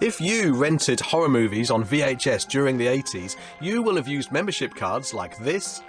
If you rented horror movies on VHS during the 80s, you will have used membership cards like this,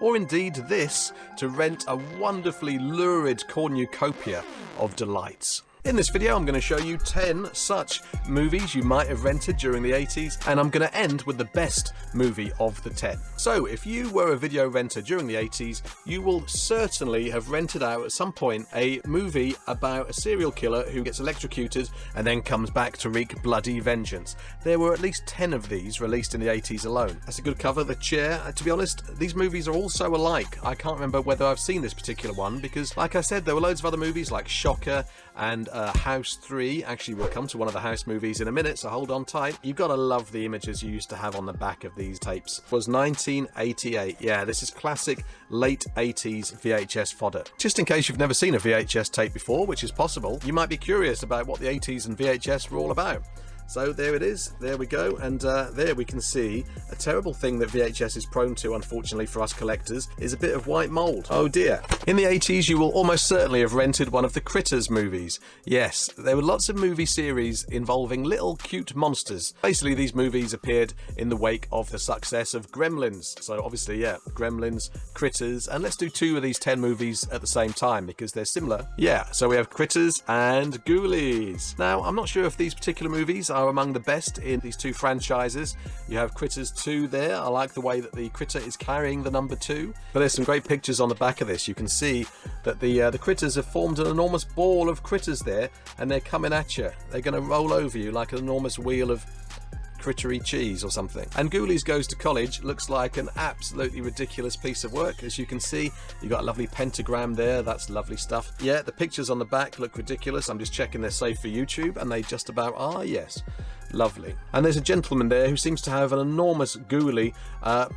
or indeed this, to rent a wonderfully lurid cornucopia of delights. In this video, I'm going to show you 10 such movies you might have rented during the 80s, and I'm going to end with the best movie of the 10. So, if you were a video renter during the 80s, you will certainly have rented out at some point a movie about a serial killer who gets electrocuted and then comes back to wreak bloody vengeance. There were at least 10 of these released in the 80s alone. That's a good cover. The Chair, to be honest, these movies are all so alike. I can't remember whether I've seen this particular one because, like I said, there were loads of other movies like Shocker and House 3. Actually, we'll come to one of the House movies in a minute, so hold on tight. You've got to love the images you used to have on the back of these tapes. It was 1988. Yeah, this is classic late 80s VHS fodder. Just in case you've never seen a VHS tape before, which is possible, you might be curious about what the 80s and VHS were all about. So there it is, there we go, and there we can see a terrible thing that VHS is prone to, unfortunately for us collectors, is a bit of white mould. Oh dear. In the 80s you will almost certainly have rented one of the Critters movies. Yes, there were lots of movie series involving little cute monsters. Basically these movies appeared in the wake of the success of Gremlins. So obviously, yeah, Gremlins, Critters, and let's do 2 of these 10 movies at the same time because they're similar. Yeah, so we have Critters and Ghoulies. Now, I'm not sure if these particular movies are among the best in these 2 franchises. You have Critters 2 there. I like the way that the critter is carrying the number 2. But there's some great pictures on the back of this. You can see that the critters have formed an enormous ball of critters there, and they're coming at you. They're going to roll over you like an enormous wheel of crittery cheese or something. And Ghoulies Goes to College looks like an absolutely ridiculous piece of work. As you can see, you got a lovely pentagram there. That's lovely stuff. Yeah, the pictures on the back look ridiculous. I'm just checking they're safe for YouTube, and they just about are. Yes, lovely. And there's a gentleman there who seems to have an enormous ghoulie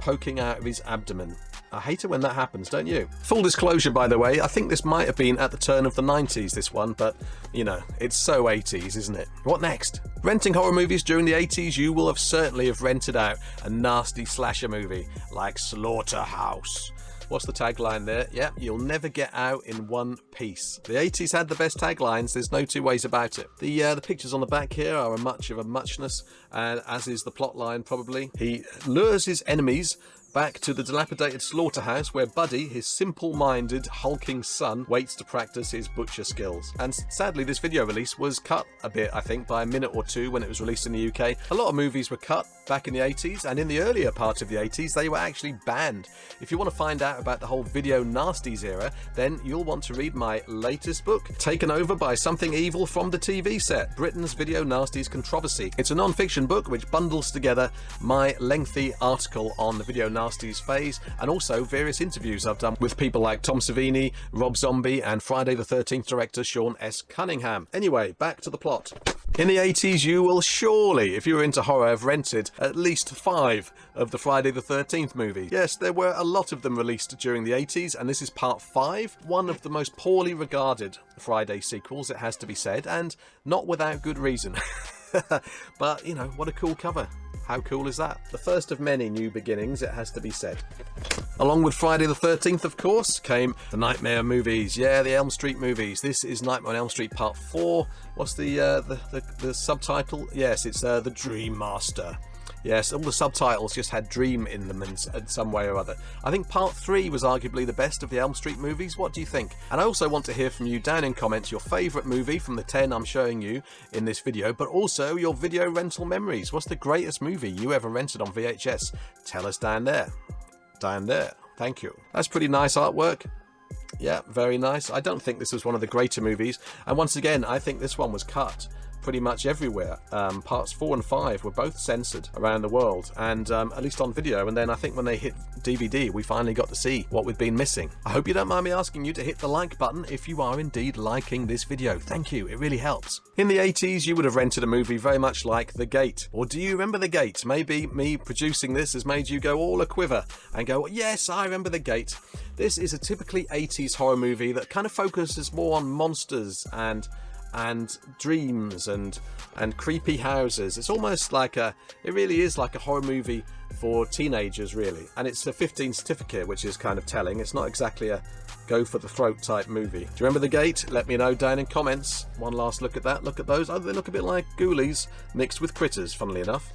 poking out of his abdomen. I hate it when that happens, don't you? Full disclosure, by the way, I think this might have been at the turn of the 90s, this one, but, you know, it's so 80s, isn't it? What next? Renting horror movies during the 80s, you will have certainly have rented out a nasty slasher movie like Slaughterhouse. What's the tagline there? Yeah, you'll never get out in one piece. The 80s had the best taglines, there's no 2 ways about it. The pictures on the back here are much of a muchness, and as is the plot line probably. He lures his enemies back to the dilapidated slaughterhouse where Buddy, his simple-minded, hulking son, waits to practice his butcher skills. And sadly, this video release was cut a bit, I think, by a minute or 2 when it was released in the UK. A lot of movies were cut back in the 80s, and in the earlier part of the 80s, they were actually banned. If you want to find out about the whole video nasties era, then you'll want to read my latest book, Taken Over by Something Evil from the TV Set, Britain's Video Nasties Controversy. It's a non-fiction book which bundles together my lengthy article on the video nasties phase, and also various interviews I've done with people like Tom Savini, Rob Zombie, and Friday the 13th director Sean S. Cunningham. Anyway, back to the plot. In the 80s, you will surely, if you were into horror, have rented at least 5 of the Friday the 13th movies. Yes, there were a lot of them released during the 80s, and this is part 5, one of the most poorly regarded Friday sequels, it has to be said, and not without good reason. But, you know, what a cool cover. How cool is that? The first of many new beginnings, it has to be said. Along with Friday the 13th, of course, came the Nightmare movies. Yeah, the Elm Street movies. This is Nightmare on Elm Street Part 4. What's the subtitle? Yes, it's The Dream Master. Yes, all the subtitles just had dream in them in some way or other. I think part 3 was arguably the best of the Elm Street movies. What do you think? And I also want to hear from you down in comments your favourite movie from the 10 I'm showing you in this video, but also your video rental memories. What's the greatest movie you ever rented on VHS? Tell us down there. Down there. Thank you. That's pretty nice artwork. Yeah, very nice. I don't think this was one of the greater movies. And once again, I think this one was cut pretty much everywhere. Parts 4 and 5 were both censored around the world, and at least on video, and then I think when they hit DVD we finally got to see what we'd been missing. I hope you don't mind me asking you to hit the like button if you are indeed liking this video. Thank you, it really helps. In the 80s you would have rented a movie very much like The Gate. Or do you remember The Gate? Maybe me producing this has made you go all a quiver and go, yes, I remember The Gate. This is a typically 80s horror movie that kind of focuses more on monsters and dreams and creepy houses. It's almost like it really is like a horror movie for teenagers, really. And it's a 15 certificate, which is kind of telling. It's not exactly a go for the throat type movie. Do you remember The Gate? Let me know down in comments. One last look at that. Look at those. Oh, they look a bit like Ghoulies mixed with critters, funnily enough.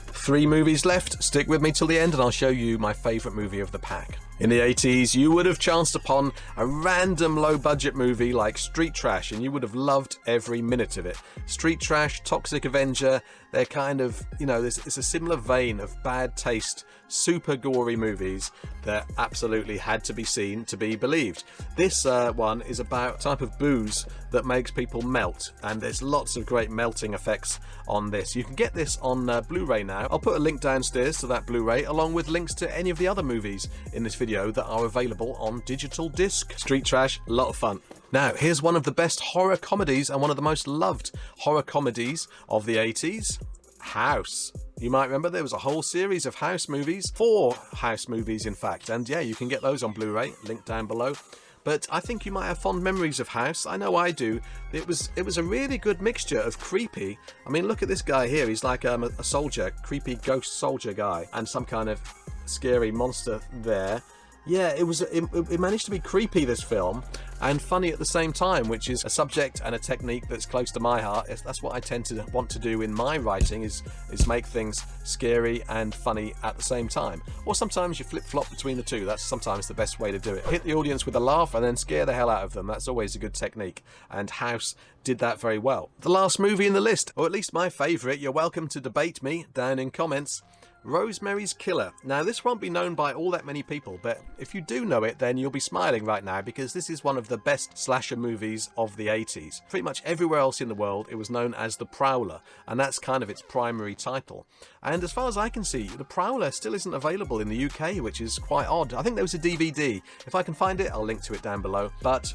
3 movies left. Stick with me till the end and I'll show you my favourite movie of the pack. In the 80s, you would have chanced upon a random low-budget movie like Street Trash, and you would have loved every minute of it. Street Trash, Toxic Avenger, they're kind of, you know, it's a similar vein of bad taste, super gory movies that absolutely had to be seen to be believed. This one is about a type of booze that makes people melt, and there's lots of great melting effects on this. You can get this on Blu-ray now. I'll put a link downstairs to that Blu-ray, along with links to any of the other movies in this video that are available on digital disc. Street Trash, a lot of fun. Now, here's one of the best horror comedies and one of the most loved horror comedies of the 80s, House. You might remember there was a whole series of House movies, 4 House movies in fact, and yeah, you can get those on Blu-ray, link down below. But I think you might have fond memories of House. I know I do. It was a really good mixture of creepy. I mean, look at this guy here. He's like a soldier, creepy ghost soldier guy, and some kind of scary monster there. Yeah, it managed to be creepy, this film, and funny at the same time, which is a subject and a technique that's close to my heart. That's what I tend to want to do in my writing, is make things scary and funny at the same time. Or sometimes you flip-flop between the two. That's sometimes the best way to do it. Hit the audience with a laugh and then scare the hell out of them. That's always a good technique, and House did that very well. The last movie in the list, or at least my favourite, you're welcome to debate me down in comments, Rosemary's Killer. Now, this won't be known by all that many people, but if you do know it, then you'll be smiling right now, because this is one of the best slasher movies of the 80s. Pretty much everywhere else in the world, it was known as The Prowler, and that's kind of its primary title. And as far as I can see, The Prowler still isn't available in the UK, which is quite odd. I think there was a DVD. If I can find it, I'll link to it down below. But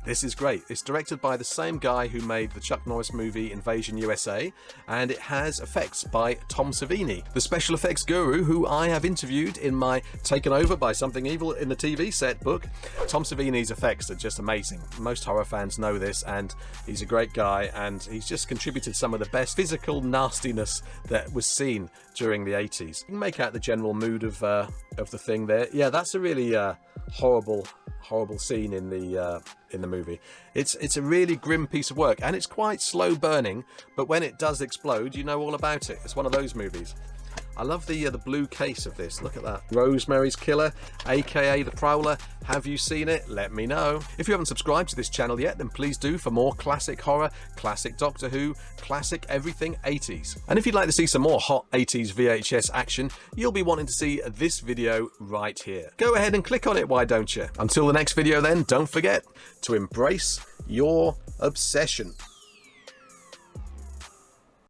this is great. It's directed by the same guy who made the Chuck Norris movie Invasion USA, and it has effects by Tom Savini, the special effects guru who I have interviewed in my Taken Over by Something Evil in the TV Set book. Tom Savini's effects are just amazing. Most horror fans know this, and he's a great guy, and he's just contributed some of the best physical nastiness that was seen during the 80s. You can make out the general mood of the thing there. Yeah, that's a really horrible scene in the movie. It's a really grim piece of work, and it's quite slow burning, but when it does explode, you know all about it. It's one of those movies. I love the blue case of this. Look at that. Rosemary's Killer, aka The Prowler. Have you seen it? Let me know. If you haven't subscribed to this channel yet, then please do, for more classic horror, classic Doctor Who, classic everything 80s. And if you'd like to see some more hot 80s VHS action, you'll be wanting to see this video right here. Go ahead and click on it, why don't you? Until the next video then, don't forget to embrace your obsession.